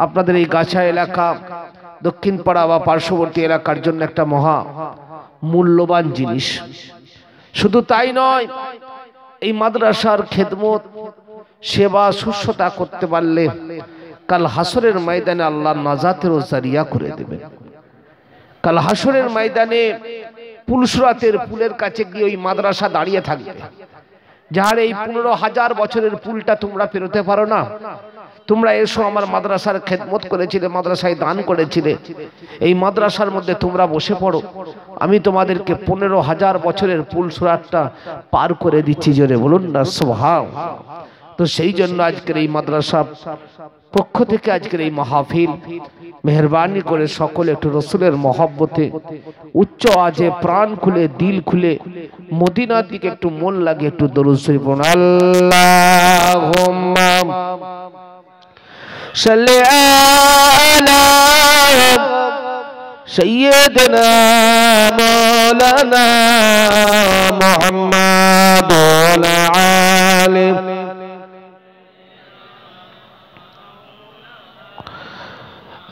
আপনাদের এই গাছা এলাকা দক্ষিণ পাড়া বা পার্শ্ববর্তী এলাকার জন্য একটা মহা মূল্যবান জিনিস। শুধু তাই নয়, এই মাদ্রাসার খেদমত সেবা শুশ্রূষা করতে পারলে কাল হাসরের ময়দানে আল্লাহ নাজাতের জারিয়া করে দেবেন। কাল হাসরের ময়দানে পুলসরাতের পুলের কাছে গিয়ে ওই মাদ্রাসা দাঁড়িয়ে থাকবে। যার এই 15,000 বছরের পুলটা তোমরা পেরোতে পারো না, তোমরা এসো, আমার মাদ্রাসার খেদমত করেছিলে, মাদ্রাসায় দান করেছিলে, এই মাদ্রাসার মধ্যে তোমরা বসে পড়ো, আমি তোমাদেরকে 15,000 বছরের পুলসরাতটা পার করে দিচ্ছি। জোরে বলুন না সুবহানাল্লাহ। তো সেই জন্য আজকের এই মাদ্রাসা পক্ষ থেকে আজকের এই মাহফিল, মেহরবানি করে সকলে একটু রসুলের মহব্বতে উচ্চ আওয়াজে প্রাণ খুলে দিল খুলে মদিনার দিকে একটু মন লাগে একটু দরুদ শরীফ পড়ুন। আল্লাহুম্মা সাল্লি আলা সাইয়্যিদিনা মাওলানা মুহাম্মাদ ওয়া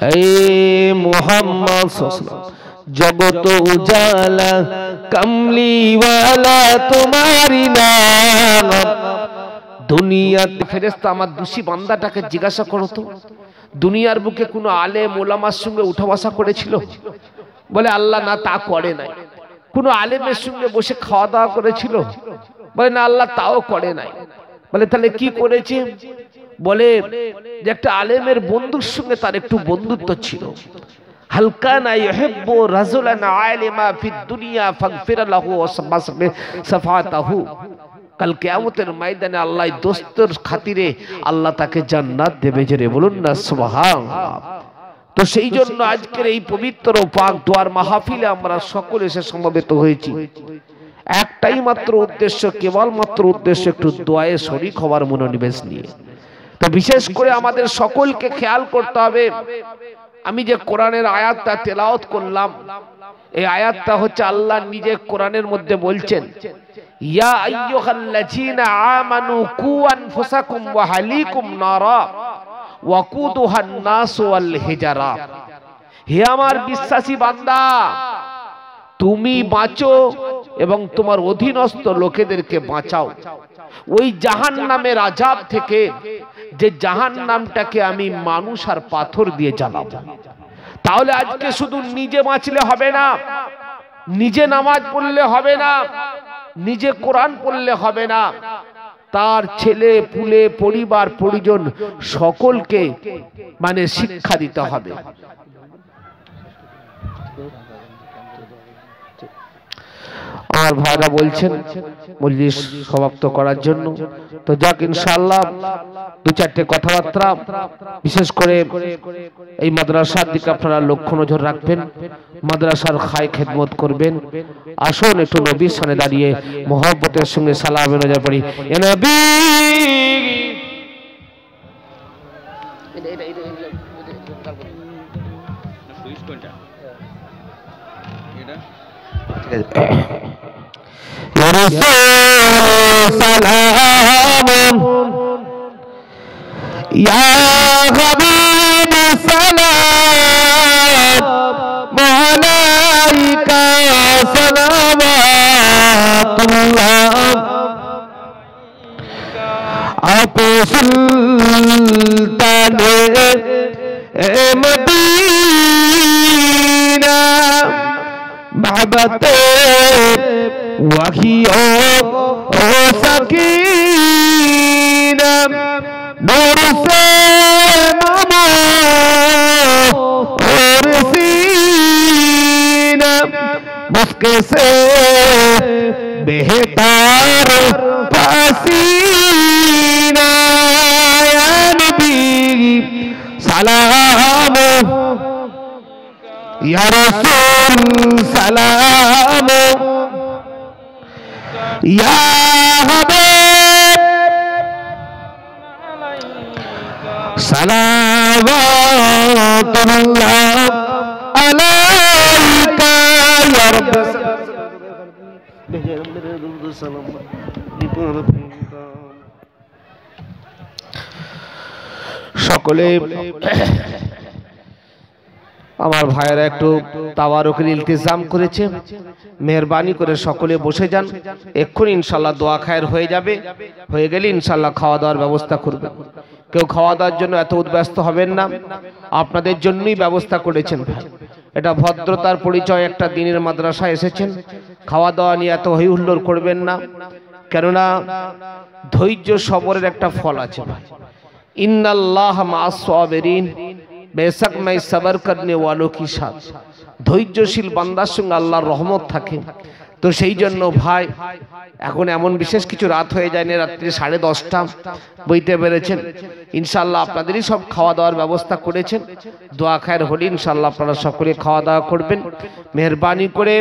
আলি মোহাম্মদ জগত উজালা কমলিওয়ালা তোমারি নাম। দুনিয়াতে ফেরেশতা আমার দোষী বান্দাটাকে জিজ্ঞাসা করো তো, দুনিয়ার বুকে কোনো আলেম ওলামার সঙ্গে উঠা বসা করেছিল? বলে আল্লাহ না, তা করে নাই। কোনো আলেমের সঙ্গে বসে খাওয়া দাওয়া করেছিল? বলে না, আল্লাহ তাও করে নাই। বলে তাহলে কি করেছে? বলে যে একটা আলেমের বন্ধুর সঙ্গে তার একটু বন্ধুত্ব ছিল। হালকানা ইউহিব্বু রাজুলান আলিমা ফিদ দুনিয়া ফাগফির লাহু সাফাতাহু। কাল কিয়ামতের ময়দানে আল্লাহ দোস্তের খাতিরে আল্লাহ তাকে জান্নাত দেবে। জোরে বলুন না সুবহানাল্লাহ। তো সেই জন্য আজকের এই পবিত্র পাক দোয়ার মাহফিলে আমরা সকলে এসে সমবেত হয়েছি একটাই মাত্র উদ্দেশ্য, কেবলমাত্র উদ্দেশ্য একটু দোয়ায়ে শরীক হওয়ার মনোনিবেশ নিয়ে। তো বিশেষ করে আমাদের সকলকে খেয়াল করতে হবে, আমি যে কোরআনের আয়াতটা তেলাওয়াত করলাম, এই আয়াতটা হচ্ছে আল্লাহ নিজে কোরআনের মধ্যে বলছেন, ইয়া আইয়ুহাল্লাযীনা আমানু কু আনফুসাকুম ওয়া আহলিকুম নারা ওয়াকুদুহান নাস ওয়াল হিজারা। হে আমার বিশ্বাসী বান্দা, তুমি বাঁচো এবং তোমার অধীনস্থ লোকেদেরকে বাঁচাও ওই জাহান্নামের আযাব থেকে, যে জাহান্নামটাকে আমি মানুষ আর পাথর দিয়ে জ্বালাবো। তাহলে আজকে শুধু নিজে বাঁচলে হবে না, নিজে নামাজ পড়লে হবে না, নিজে কোরআন পড়লে হবে না, তার ছেলে পুলে পরিবার পরিজন সকলকে মানে শিক্ষা দিতে হবে। আর ভাইরা বলছেন মজলিস সমাপ্ত করার জন্য, তো যাক ইনশাআল্লাহ দু চারটে কথাবার্তা বিশেষ করে এই মাদ্রাসার দিকে আপনারা লক্ষ্য নজর রাখবেন, মাদ্রাসার খায় খেদমত করবেন। আসুন একটু নবীর সামনে দাঁড়িয়ে মোহব্বতের সঙ্গে সালামে নজর পড়ি। এ নবী সালাম ইয়া হাবিব সালাম মালাইকা সালাওয়াতুল্লাহ আপে সুলতানে মদিনা محبت وحی و سکینہ نور سے نمو اور سینہ مسک سے بہتر پسینہ یا نبی سلام یا رسول سلام یا حبیب صلوات اللہ علیکہ یا رب সকলে আমার ভাইয়েরা একটু তাওয়ারুকের ইলতিজাম করেছে, মেহরবানি করে সকলে বসে যান। এক্ষুনি ইনশাআল্লাহ দোয়া খায়ের হয়ে যাবে, হয়ে গেলে ইনশাআল্লাহ খাওয়া দাওয়ার ব্যবস্থা করবেন। কেউ খাওয়া দাওয়ার জন্য এত উদ্ব্যস্ত হবেন না, আপনাদের জন্যই ব্যবস্থা করেছেন ভাই। এটা ভদ্রতার পরিচয়, একটা দিনের মাদ্রাসায় এসেছেন, খাওয়া দাওয়া নিয়ে এত হই হুল্লোড় করবেন না, কেননা ধৈর্য সবরের একটা ফল আছে ভাই। ইন্নাল্লাহ মা'আস সাবিরিন, বেশক मैं सबर करने वालों की साथ, ধৈর্যশীল বান্দার সঙ্গে আল্লাহর রহমত থাকে। তো সেই জন্য ভাই এখন এমন বিশেষ কিছু রাত হয়ে যায়নি, রাত্রি 10:30 বইতে পেরেছেন। ইনশাআল্লাহ আপনাদেরই সব খাওয়া দাওয়ার ব্যবস্থা করেছেন, দোয়া খায়ের হলে ইনশাআল্লাহ আপনারা সকলে খাওয়া দাওয়া করবেন। মেহরবানি করে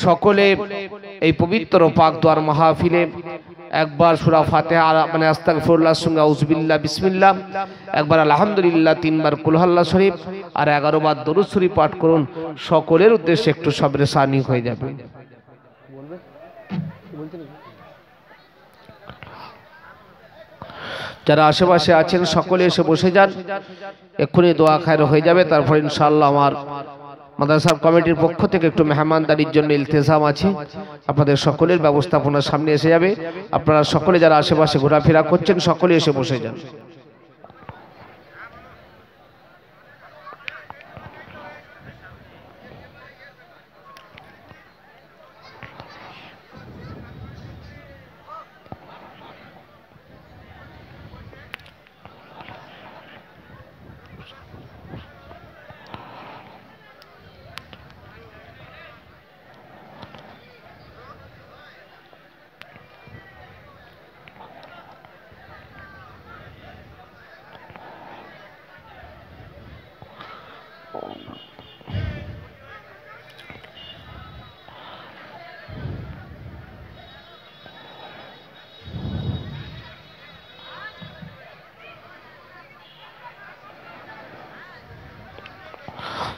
সকলে এই পবিত্র পাক দোয়ার মাহফিলে একবার সূরা ফাতিহা মানে আস্তাগফিরুল্লাহর সঙ্গে আউযুবিল্লাহ বিসমিল্লাহ, একবার আলহামদুলিল্লাহ, 3 বার কুল আল্লাহ শরীফ আর 11 বার দরুদ শরীফ পাঠ করুন। সকলের উদ্দেশ্যে একটু সবরে সানি হয়ে যাবে। যারা আশেপাশে আছেন সকলে এসে বসে যান, এক্ষুনি দোয়া খায়ের হয়ে যাবে। তারপর ইনশাআল্লাহ আমার মাদ্রাসা কমিটির পক্ষ থেকে একটু মেহমানদারির জন্য ইলতিজাম আছে, আপনাদের সকলের ব্যবস্থাপনার সামনে এসে যাবে। আপনারা সকলে যারা আশেপাশে ঘোরাফেরা করছেন সকলে এসে বসে যান।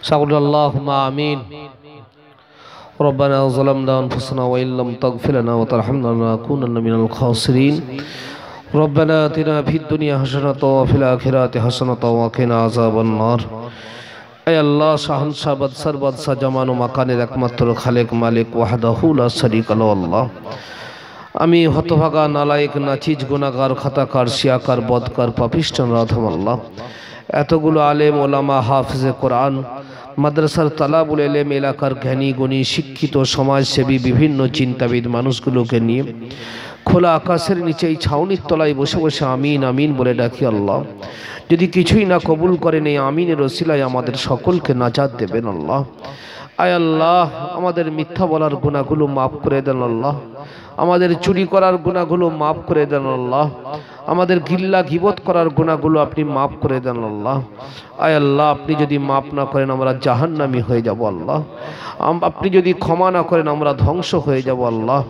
سأقول اللهم آمين. ربنا ظلمنا أنفسنا وإن لم تغفر لنا وترحمنا لنكونن من الخاسرين. ربنا آتنا في الدنيا حسنة وفي الآخرة حسنة وقنا عذاب النار. اے اللہ شہنشاہ بدسر بدسا جمان و مکان একমাত্র খালেক মালিক ওয়াহদাহু লা শারীকা লাহু। আল্লাহ আমি হতভাগা নালায়েক নাচিজ গুনাহগার খাতাকার শিয়াকার বদকার পাপিষ্ঠ রাধম। আল্লাহ এতগুলো আলেম ওলামা হাফিজে কোরআন মাদ্রাসার তালাবুল ইলম এলাকার জ্ঞানী গুণী শিক্ষিত সমাজসেবী বিভিন্ন চিন্তাবিদ মানুষগুলোকে নিয়ে খোলা আকাশের নিচে এই ছাউনির তলায় বসে বসে আমিন আমিন বলে ডাকি। আল্লাহ যদি কিছুই না কবুল করেন এই আমিনের ওসিলায় আমাদের সকলকে নাজাত দেবেন। আল্লাহ আয় আল্লাহ আমাদের মিথ্যা বলার গুনাহগুলো মাফ করে দেন। আল্লাহ আমাদের চুরি করার গুনাহগুলো মাফ করে দেন। আল্লাহ আমাদের গিল্লা গিবত করার গুনাহগুলো আপনি মাফ করে দেন। আল্লাহ আয় আল্লাহ আপনি যদি মাফ না করেন আমরা জাহান্নামী হয়ে যাব। আল্লাহ আপনি যদি ক্ষমা না করেন আমরা ধ্বংস হয়ে যাব। আল্লাহ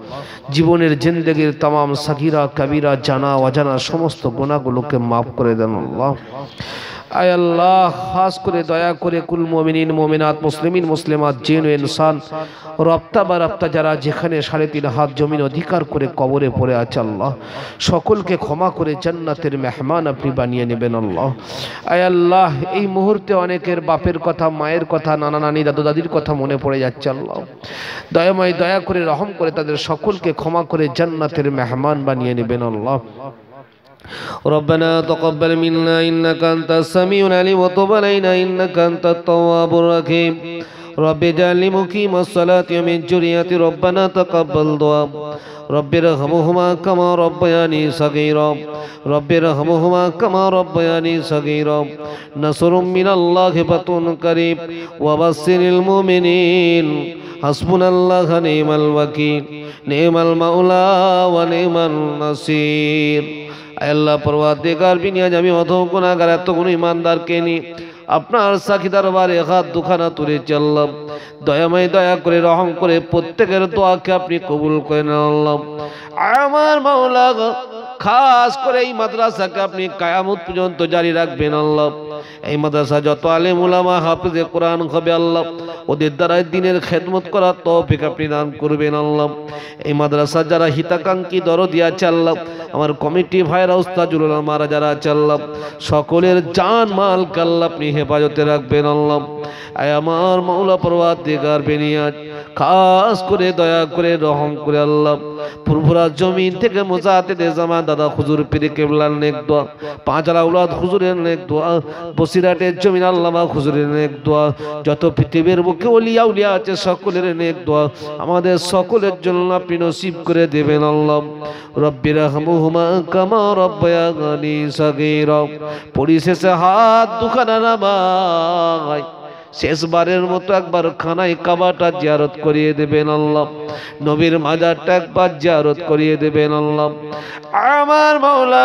জীবনের জিন্দেগির तमाम সাগীরা কবিরা জানা অজানা সমস্ত গুনাহগুলোকে মাফ করে দেন। আল্লাহ আয় আল্লাহ খাস করে দয়া করে কুল মুমিনিন মুমিনাত মুসলিমিন মুসলিমাত জিন ও ইনসান রপ্তা বা রপ্তা যারা যেখানে 3.5 হাত জমিন অধিকার করে কবরে পড়ে আছে আল্লাহ সকলকে ক্ষমা করে জান্নাতের মেহমান আপনি বানিয়ে নেবেন। আল্লাহ আয় আল্লাহ এই মুহূর্তে অনেকের বাপের কথা মায়ের কথা নানা নানি দাদু দাদির কথা মনে পড়ে যাচ্ছে। আল্লাহ দয়াময় দয়া করে রহম করে তাদের সকলকে ক্ষমা করে জান্নাতের মেহমান বানিয়ে নেবেন। আল্লাহ ربنا تقبل منا إنك أنت السميع العليم وتب علينا إنك أنت التواب الرحيم. رب اجعلني مقيم الصلاة ومن ذريتي ربنا تقبل دعاء. رب ارحمهما كما ربياني صغيرا. رب ارحمهما كما ربياني صغيرا. نصر من الله فتح قريب وبشر المؤمنين. حسبنا الله ونعم الوكيل نعم المولى ونعم النصير. আল্লাহ পরওয়ারদিগার বিনিয়াজ আমি অত গুনাহগার এতগুলো ইমানদারকে নিয়ে আপনার সাক্ষী দরবারে হাত দুখানা তুলেছি। আল্লাহ দয়াময় দয়া করে রহম করে প্রত্যেকের দোয়াকে আপনি কবুল করে নেন। আল্লাহ আমার মাওলা খাস করে এই মাদ্রাসাকে আপনি কিয়ামত পর্যন্ত জারি রাখবেন। আল্লাহ এই মাদ্রাসা যত আলেম উলামা হাফেজে কোরআন হবে আল্লাহ ওদের দ্বারাই দিনের খেদমত করার তৌফিক আপনি দান করবেন আল্লাহ। এই মাদ্রাসা যারা হিতাকাঙ্ক্ষী দরদি আছে আল্লাহ, আমার কমিটি ভাইরা উস্তাদুল উলামারা যারা আছে আল্লাহ, সকলের জান মাল আল্লাহ আপনি হেফাজতে রাখবেন আল্লাহ। আয় আমার মাওলা পরওয়ারদিগার বেনিয়াত, খাস করে দয়া করে রহম করে আল্লাহ পুরপুরা জমিন থেকে মুজাহিদে জামান দাদা হুজুর পীর কেবলার নেক দোয়া, পাঁচলা আওলাদ হুজুরের নেক দোয়া, বসিরাটের জমিন আল্লামা হুজুরের নেক দোয়া, যত পৃথিবীর বুকে ওলিয়া উলিয়া আছে সকলের নেক দোয়া আমাদের সকলের জন্য আপনি নসিব করে দেবেন আল্লাহ। রব্বির রহমহুমা কামা রব্বায়ানি সাগীরা। পরিশেষে হাত দুখানা নামায় শেষবারের মতো একবার খানায় কাবাটা জিয়ারত করিয়ে দেবেন আল্লাহ, নবীর মাজারটা একবার জিয়ারত করিয়ে দেবেন আল্লাহ। আমার মাওলা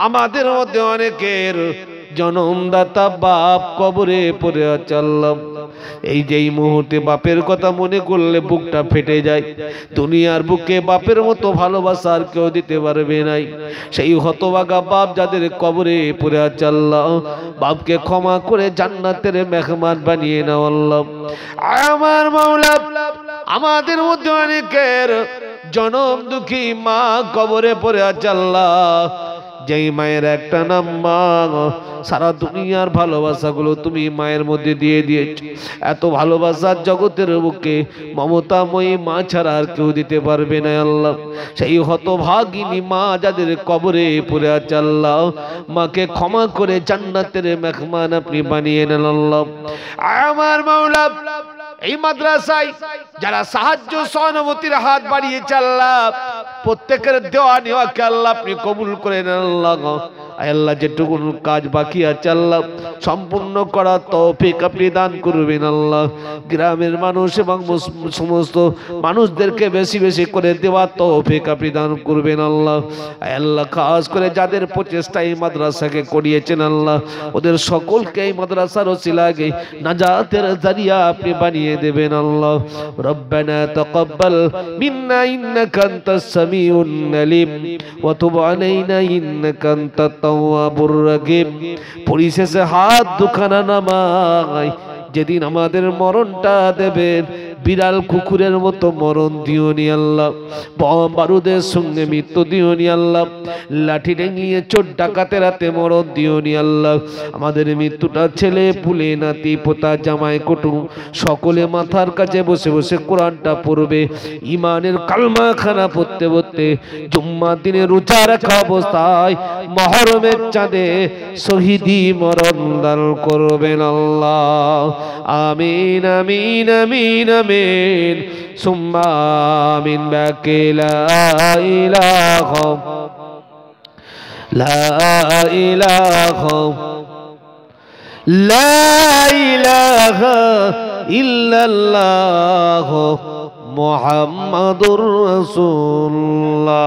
আমাদের মধ্যে অনেকের জনমদাতা বাপ কবরে পড়ে আছে আল্লাহ। এই যে এই মুহূর্তে বাপের কথা মনে করলে বুকটা ফেটে যায়। দুনিয়ার বুকে বাপের মতো ভালোবাসা আর কেউ দিতে পারবে নাই। সেই হতভাগা বাপ যাদের কবরে পড়ে আছে আল্লাহ, বাপকে ক্ষমা করে জান্নাতের মেহমান বানিয়ে নাও আল্লাহ। আমার মাওলা আমাদের মধ্যে অনেকের জনম দুঃখী মা কবরে পড়ে আছে আল্লাহ। যেই মায়ের একটা নাম মা, সারা দুনিয়ার ভালোবাসাগুলো তুমি মায়ের মধ্যে দিয়ে দিয়েছো। এত ভালোবাসার জগতের বুকে মমতাময়ী মা ছাড়া আর কেউ দিতে পারবে না আল্লাহ। সেই হতভাগিনী মা যাদের কবরে পড়ে আছে আল্লাহ, মাকে ক্ষমা করে জান্নাতের মেহমান আপনি বানিয়ে নেন আল্লাহ। আমার মাওলা এই মাদ্রাসায় যারা সাহায্য সহানুভূতির হাত বাড়িয়েছে আল্লাহ, প্রত্যেকের দেওয়া নেওয়াকে আল্লাহ আপনি কবুল করে নেন আল্লাহ। আল্লাহ যেটুকু কাজ বাকি আছে আল্লাহ সম্পূর্ণ করার তৌফিক আপনি দান করবেন আল্লাহ। গ্রামের মানুষ এবং সমস্ত মানুষদেরকে বেশি বেশি করে দেওয়ার তৌফিক আপনি দান করবেন আল্লাহ। আল্লাহ খাস করে যাদের প্রচেষ্টা এই মাদ্রাসাকে করিয়েছেন আল্লাহ, ওদের সকলকে এই মাদ্রাসার ওসিলায় নাজাতের জারিয়া আপনি বানিয়ে দেবেন আল্লাহ। রব্বানা তাকাব্বাল মিন্না ইন্নাকা আনতাস সামিউল আলিম ওয়া তুব আলাইনা ইন্নাকা আনতাত তাওয়াবুর রহিম। পরিশেষে হাত দুখানা নামায় যেদিন আমাদের মরণটা দেবেন, বিড়াল কুকুরের মতো মরণ দিও নি আল্লাহ, বম বারুদের সঙ্গে মৃত্যু দিও নি আল্লাহ, লাঠি ঠেঙিয়ে চোর ডাকাতের হাতে মরণ দিও নি আল্লাহ। আমাদের মৃত্যুটা ছেলে পুলে নাতি পোতা জামাই কুটুম সকলে মাথার কাছে বসে বসে কোরআনটা পড়বে, ইমানের কালমা খানা পড়তে পড়তে জুম্মা দিনে রোজা রাখা অবস্থায় মহরমের চাঁদে শহীদি মরণ দান করবেন আল্লাহ। আমিন আমিন আমিন আমিন সুম্মা আমিন। বাকি লা ইলাহা লা ইলাহা লা ইলাহা ইল্লাল্লাহ মুহাম্মাদুর রাসূলুল্লাহ।